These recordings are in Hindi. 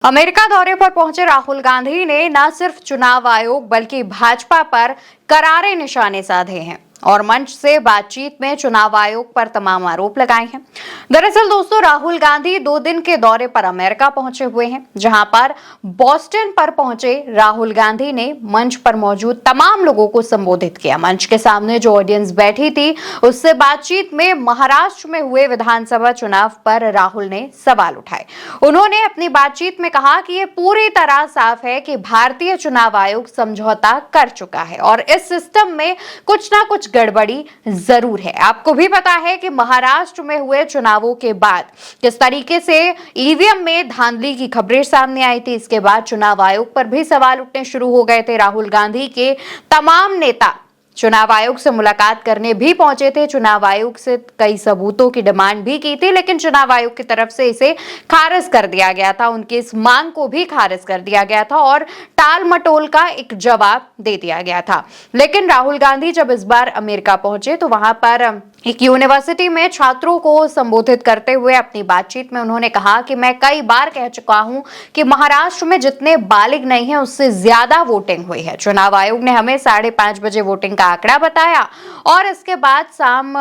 अमेरिका दौरे पर पहुंचे राहुल गांधी ने न सिर्फ चुनाव आयोग बल्कि भाजपा पर करारे निशाने साधे हैं और मंच से बातचीत में चुनाव आयोग पर तमाम आरोप लगाए हैं। दरअसल दोस्तों, राहुल गांधी 2 दिन के दौरे पर अमेरिका पहुंचे हुए हैं, जहां पर बोस्टन पर पहुंचे राहुल गांधी ने मंच पर मौजूद तमाम लोगों को संबोधित किया। मंच के सामने जो ऑडियंस बैठी थी उससे बातचीत में महाराष्ट्र में हुए विधानसभा चुनाव पर राहुल ने सवाल उठाए। उन्होंने अपनी बातचीत में कहा कि ये पूरी तरह साफ है कि भारतीय चुनाव आयोग समझौता कर चुका है और इस सिस्टम में कुछ ना कुछ गड़बड़ी जरूर है। आपको भी पता है कि महाराष्ट्र में हुए चुनावों के बाद किस तरीके से ईवीएम में धांधली की खबरें सामने आई थी। इसके बाद चुनाव आयोग पर भी सवाल उठने शुरू हो गए थे। राहुल गांधी के तमाम नेता चुनाव आयोग से मुलाकात करने भी पहुंचे थे। चुनाव आयोग से कई सबूतों की डिमांड भी की थी, लेकिन चुनाव आयोग की तरफ से इसे खारिज कर दिया गया था। उनकी इस मांग को भी खारिज कर दिया गया था और टाल मटोल का एक जवाब दे दिया गया था। लेकिन राहुल गांधी जब इस बार अमेरिका पहुंचे तो वहां पर एक यूनिवर्सिटी में छात्रों को संबोधित करते हुए अपनी बातचीत में उन्होंने कहा कि मैं कई बार कह चुका हूं कि महाराष्ट्र में जितने बालिग नहीं है उससे ज्यादा वोटिंग हुई है। चुनाव आयोग ने हमें 5:30 बजे वोटिंग का आंकड़ा बताया और इसके बाद शाम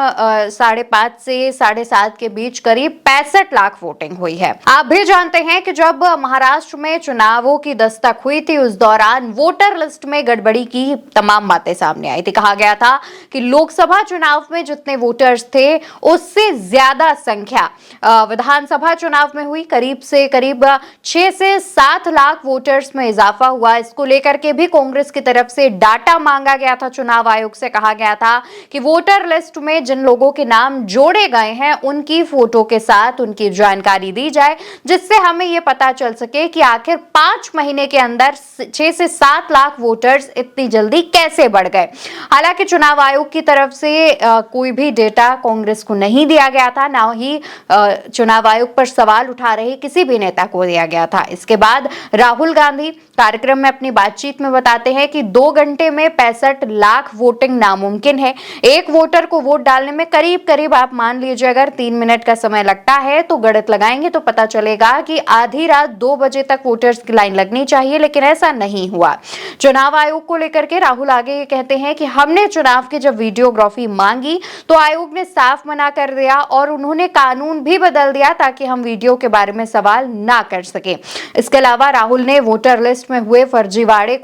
5:30 से 7:30 के बीच करीब 65 लाख वोटिंग हुई है। आप भी जानते हैं कि जब महाराष्ट्र में चुनावों की दस्तक हुई थी उस दौरान वोटर लिस्ट में गड़बड़ी की तमाम बातें सामने आई थी। कहा गया था कि लोकसभा चुनाव में जितने वोटर्स थे उससे ज्यादा संख्या विधानसभा चुनाव में हुई। करीब 6 से 7 लाख वोटर्स में इजाफा हुआ। इसको लेकर के भी कांग्रेस की तरफ से डाटा मांगा गया था। चुनाव आयोग से कहा गया था कि वोटर लिस्ट में जिन लोगों के नाम जोड़े गए हैं उनकी फोटो के साथ उनकी जानकारी दी जाए, जिससे हमें यह पता चल सके कि आखिर 5 महीने के अंदर 6 से 7 लाख वोटर्स इतनी जल्दी कैसे बढ़ गए। हालांकि चुनाव आयोग की तरफ से कोई भी डेटा कांग्रेस को नहीं दिया गया था, ना ही चुनाव आयोग पर सवाल उठा रहे किसी भी नेता को दिया गया था। इसके बाद राहुल गांधी कार्यक्रम में अपनी बातचीत में बताते हैं कि 2 घंटे में 65 लाख वोटिंग नामुमकिन है। एक वोटर को वोट डालने में करीब आप मान लीजिए अगर 3 मिनट का समय लगता है तो गणित लगाएंगे तो पता चलेगा कि आधी रात 2 बजे तक वोटर्स की लाइन लगनी चाहिए, लेकिन ऐसा नहीं हुआ। चुनाव आयोग को लेकर के राहुल आगे कहते हैं कि हमने चुनाव की जब वीडियोग्राफी मांगी तो आयोग ने साफ मना कर दिया और उन्होंने कानून भी बदल दिया ताकि हम वीडियो के बारे में सवाल ना कर सके। इसके अलावा राहुल ने वोटर लिस्ट में हुए फर्जीवाड़े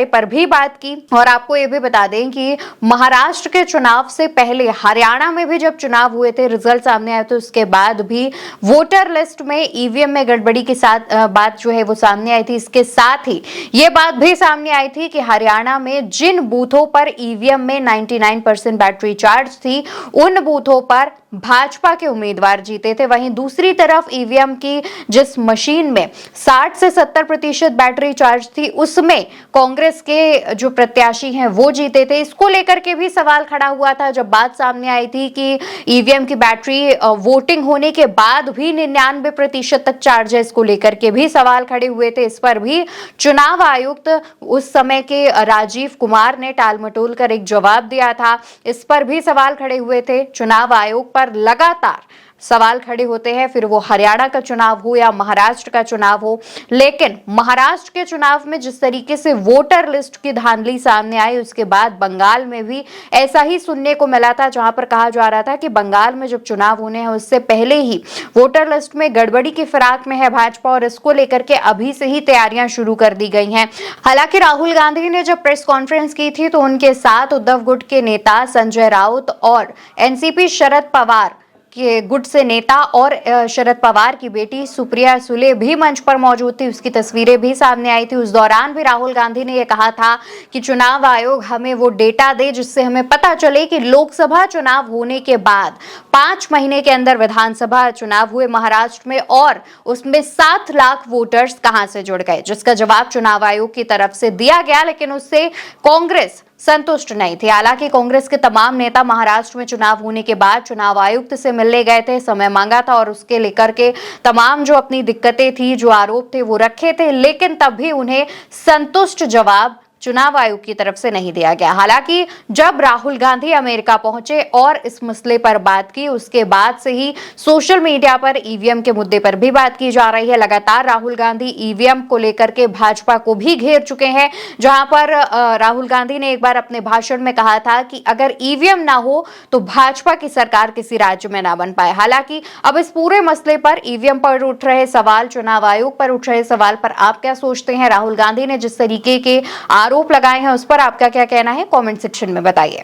पर भी बात की और आपको यह भी बता दें कि महाराष्ट्र के चुनाव से पहले हरियाणा में भी जब चुनाव हुए थे, रिजल्ट सामने आए थे, उसके बाद भी वोटर लिस्ट में ईवीएम में गड़बड़ी के साथ बात जो है वो सामने आई थी। इसके साथ ही ये बात भी सामने आई थी कि हरियाणा में जिन बूथों पर ईवीएम में 99% बैटरी चार्ज थी उन बूथों पर भाजपा के उम्मीदवार जीते थे। वहीं दूसरी तरफ ईवीएम की जिस मशीन में 60 से 70% बैटरी चार्ज थी उसमें कांग्रेस के जो प्रत्याशी हैं वो जीते थे। इसको लेकर के भी सवाल खड़ा हुआ था जब बात सामने आई थी कि ईवीएम की बैटरी वोटिंग होने के बाद भी 99% तक चार्ज है। इसको लेकर के भी सवाल खड़े हुए थे। इस पर भी चुनाव आयुक्त उस समय के राजीव कुमार ने टालमटोल कर एक जवाब दिया था। इस पर भी सवाल खड़े हुए थे। चुनाव आयोग पर लगातार सवाल खड़े होते हैं, फिर वो हरियाणा का चुनाव हो या महाराष्ट्र का चुनाव हो। लेकिन महाराष्ट्र के चुनाव में जिस तरीके से वोटर लिस्ट की धांधली सामने आई उसके बाद बंगाल में भी ऐसा ही सुनने को मिला था, जहां पर कहा जा रहा था कि बंगाल में जब चुनाव होने हैं उससे पहले ही वोटर लिस्ट में गड़बड़ी की फिराक में है भाजपा और इसको लेकर के अभी से ही तैयारियां शुरू कर दी गई हैं। हालांकि राहुल गांधी ने जब प्रेस कॉन्फ्रेंस की थी तो उनके साथ उद्धव गुट के नेता संजय राउत और एनसीपी शरद पवार के गुट से नेता और शरद पवार की बेटी सुप्रिया सुले भी मंच पर मौजूद थी। उसकी तस्वीरें भी सामने आई थी। उस दौरान भी राहुल गांधी ने यह कहा था कि चुनाव आयोग हमें वो डेटा दे जिससे हमें पता चले कि लोकसभा चुनाव होने के बाद 5 महीने के अंदर विधानसभा चुनाव हुए महाराष्ट्र में और उसमें 7 लाख वोटर्स कहां से जुड़ गए, जिसका जवाब चुनाव आयोग की तरफ से दिया गया, लेकिन उससे कांग्रेस संतुष्ट नहीं थी। हालांकि कांग्रेस के तमाम नेता महाराष्ट्र में चुनाव होने के बाद चुनाव आयुक्त से मिलने गए थे, समय मांगा था और उसके लेकर के तमाम जो अपनी दिक्कतें थी, जो आरोप थे वो रखे थे, लेकिन तब भी उन्हें संतुष्ट जवाब चुनाव आयोग की तरफ से नहीं दिया गया। हालांकि जब राहुल गांधी अमेरिका पहुंचे और इस मसले पर बात की, उसके बाद से ही सोशल मीडिया पर ईवीएम के मुद्दे पर भी बात की जा रही है। लगातार राहुल गांधी ईवीएम को लेकर के भाजपा को भी घेर चुके हैं, जहां पर राहुल गांधी ने एक बार अपने भाषण में कहा था कि अगर ईवीएम ना हो तो भाजपा की सरकार किसी राज्य में ना बन पाए। हालांकि अब इस पूरे मसले पर, ईवीएम पर उठ रहे सवाल, चुनाव आयोग पर उठ रहे सवाल पर आप क्या सोचते हैं? राहुल गांधी ने जिस तरीके के आरोप लगाए हैं उस पर आपका क्या कहना है? कमेंट सेक्शन में बताइए।